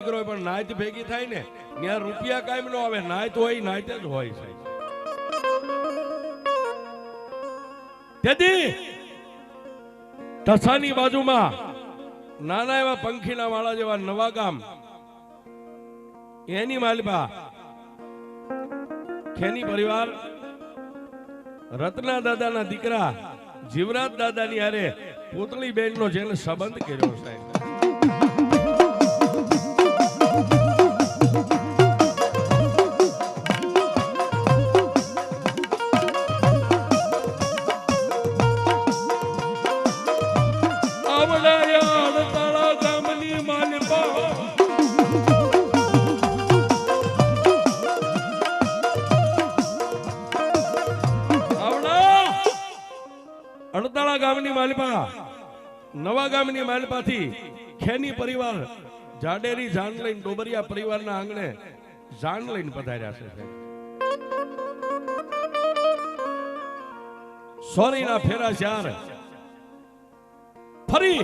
દીકરો હોય પણ નાયત ભેગી થાય ને ત્યાં રૂપિયા કાયમ નો આવે, નાયત હોય નાયત જ હોય છે. તેથી ઢસાની બાજુમાં નાના એવા પંખીના વાળા જેવા નવા ગામ, એની માલપા ખેની પરિવાર રત્ના દાદાના દીકરા જીવરાજ દાદાની હારે પોતળી બેનનો જેને સંબંધ કર્યો સાહેબ. અડતાળા ગામની માલપા નવા ગામની માલપાથી ખેની પરિવાર જાડેરી જાન લઈને ડોબરિયા પરિવારના આંગણે જાન લઈને પધાર્યા છે. સોરીના ફેરા ચાર ફરી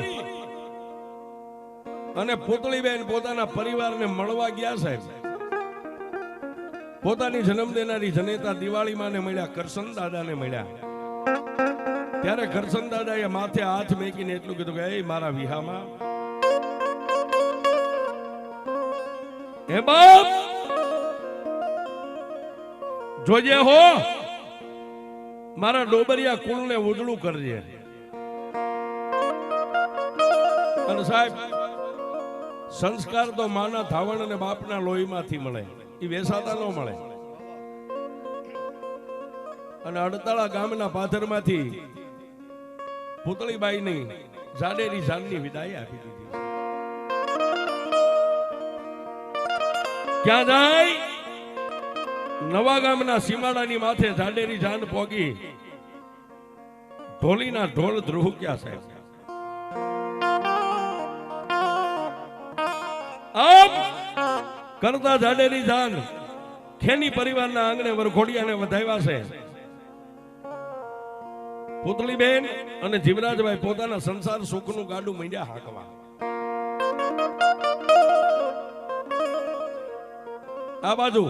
અને પોતળીબેન પોતાના પરિવારને મળવા ગયા સાહેબ. પોતાની જન્મ દેનારી જનેતા દિવાળીમાં ને મળ્યા, કરશન દાદાને મળ્યા. ત્યારે કરશન દાદાએ માથે હાથ મેકીને એટલું કીધું કે એ મારા વિહામાં હે બાપ જોજે હો, મારા ડોબરિયા કુળને ઉજળું કરજે. અને સાહેબ સંસ્કાર તો માના ધાવણ અને બાપના લોહીમાંથી મળે, એ વેસાતા ન મળે. અને અડતાળા ગામના પાથરમાંથી પુતળીબાઈની જાડેરી જાનની વિદાય આપી દીધી. ક્યાં જાય? નવા ગામના સીમાડાની માથે જાડેરી જાન પોગી ઢોલીના ઢોલ ધ્રુહક્યા સાહેબ. આમ કરતા જાડેરી જાન ખેની પરિવારના આંગણે વરઘોડિયાને વધાવ્યા છે. પુતળીબેન અને જીવરાજભાઈ પોતાના સંસાર સુખનું ગાડું માંડ્યા હાંકવા. આ બાજુ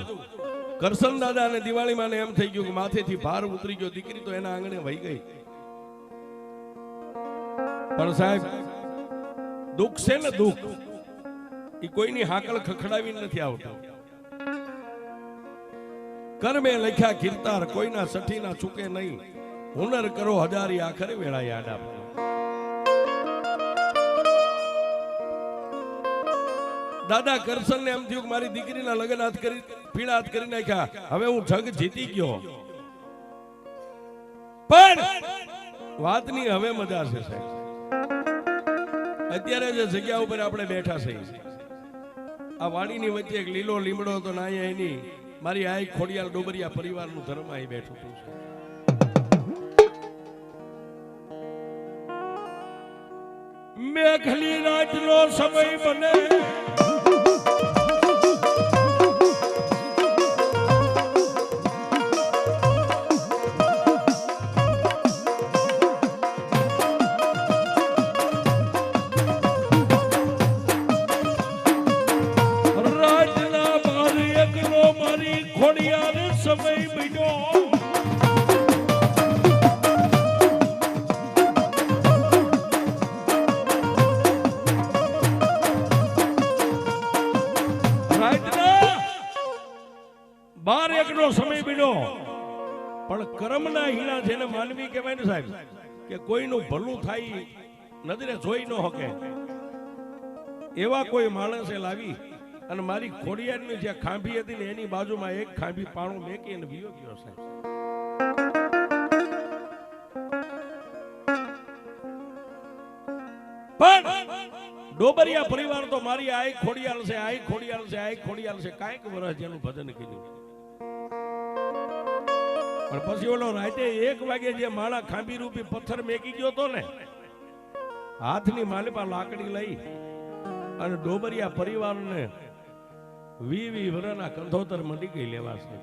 કરશન દાદા અને દિવાળીમાં એમ થઈ ગયું કે માથેથી ભાર ઉતરી ગયો, દીકરી તો એના આંગણે વહી ગઈ. પણ સાહેબ દુઃખ છે ને, દુઃખ એ કોઈની હાકલ ખખડાવી નથી આવતું. કર્મે લખ્યા કીર્તાર, કોઈના સઠીના ચૂકે નહીં. હુનર કરો હજારી, આખરે વેળા યાદ આપો. દાદા કરશન ને એમ થયું કે મારી દીકરીના લગ્ન હાથ કરી પીળા હાથ કરી નાખ્યા, હવે હું જગ જીતી ગયો. પણ વાતની હવે મજા છે સાહેબ. અત્યારે જે જગ્યા ઉપર આપણે બેઠા છે, આ વાડીની વચ્ચે એક લીલો લીમડો હતો ના, એની મારી આ ખોડિયાલ ડોબરિયા પરિવારનું ધર્મ અહીં બેઠું હતું. મેઘલી રાતનો સમય બને રાતના 12 મારી ખોડિયાર સમય બન્યો. સમય બન્યો, પણ કર્મના હીણા જેને માનવી કહેવાય ને સાહેબ, કે કોઈનું ભલું થાય નજરે જોઈ ન શકે, એવા કોઈ માણસે લાવી અને મારી ખોડિયારની જે ખાંભી હતી ને એની બાજુમાં એક ખાંભી પાણું મેકી અને વિયો ગયો સાહેબ. પણ ડોબરિયા પરિવાર તો મારી આ ખોડિયાલ છે, આ ખોડિયાલ છે, આ ખોડિયાલ છે, કાંઈક વર્ષ જેનું ભજન કીધું. પણ પછી ઓલો રાતે 1 વાગે જે માળા ખાંભી રૂપી પથ્થર મેકી ગયો તો ને, હાથની માલપા લાકડી લઈ અને ડોબરિયા પરિવારને 20 વર્ષના કંધોતર મંડી ગઈ લેવા છે.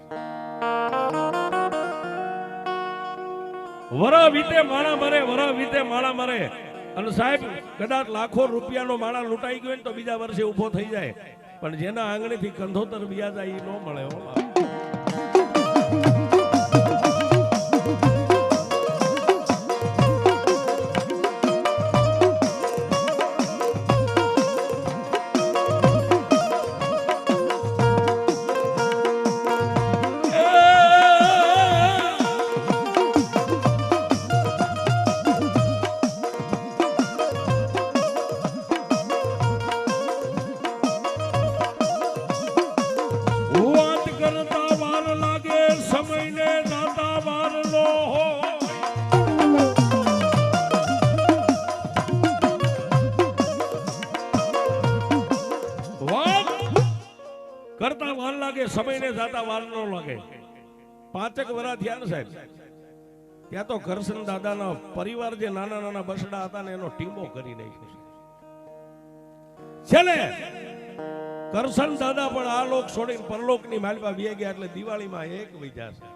વરા વીતે માળા મરે, વરા વીતે માળા મરે. અને સાહેબ કદાચ લાખો રૂપિયાનો માળા લૂંટાઈ ગયો ને તો બીજા વર્ષે ઉભો થઈ જાય, પણ જેના આંગણેથી કંધોતર વ્યા જાય એ ન મળે હો બાપ. કરતા વાર લાગે સમયને જાતા વાર ન લાગે. 5 વર્ષ થયા ને સાહેબ, ત્યાં તો કરશન દાદાના પરિવાર જે નાના નાના બસડા હતા ને એનો ટીમો કરી નાખ્યો છે ને. કરશન દાદા પણ આ લોક છોડીને પરલોકની માલપા વી ગયા એટલે દિવાળીમાં એક વૈજા છે.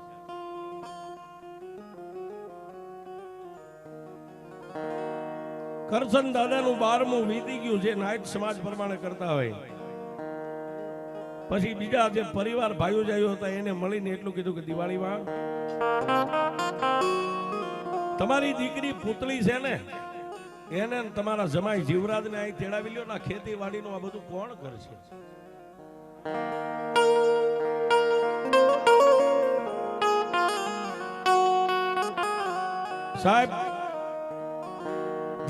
કરશન દાદાનું 12મું વીતી ગયું છે નાયક સમાજ પ્રમાણે કરતા હોય. પછી બીજા જે પરિવાર ભાઈઓ જાયો હતા એને મળીને એટલું કીધું કે દિવાળીમાં તમારી દીકરી પુતળી છે ને એને તમારા જમાઈ જીવરાજને અહીં તેડાવી લ્યો ને ખેતીવાડીનું આ બધું કોણ કરશે? સાહેબ,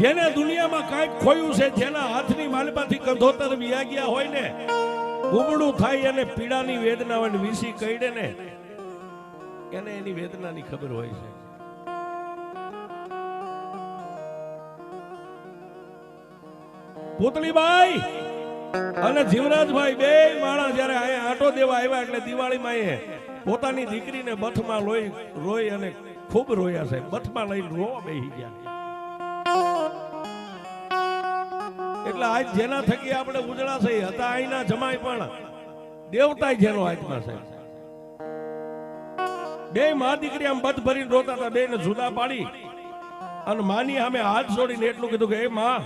જેને દુનિયામાં કાંઈક ખોયું છે, જેના હાથની માલપાથી કંધોતર વ્યા ગયા હોય ને, ગુમડું થાય અને પીડાની વેદના હોય ને વીસી કઈડે ને એને એની વેદનાની ખબર હોય છે. પુતળીબાઈ અને જીવરાજભાઈ બે માણસ જયારે અહીંયા આંટો દેવા આવ્યા એટલે દિવાળીમાં એ પોતાની દીકરીને બથમાં રોઈ અને ખૂબ રોયા છે. બથમાં લઈને રોવા બેસી ગયા. એટલે આજ જેના થકી આપણે ઉજળા થઈ હતા અહીંના જમાઈ પણ દેવતાય જેનો હાથમાં છે. બે માં દીકરી આમ બધ ભરીને રોતા હતા, બે ને જુદા પાડી અને માની સામે હાથ જોડીને એટલું કીધું કે એ માં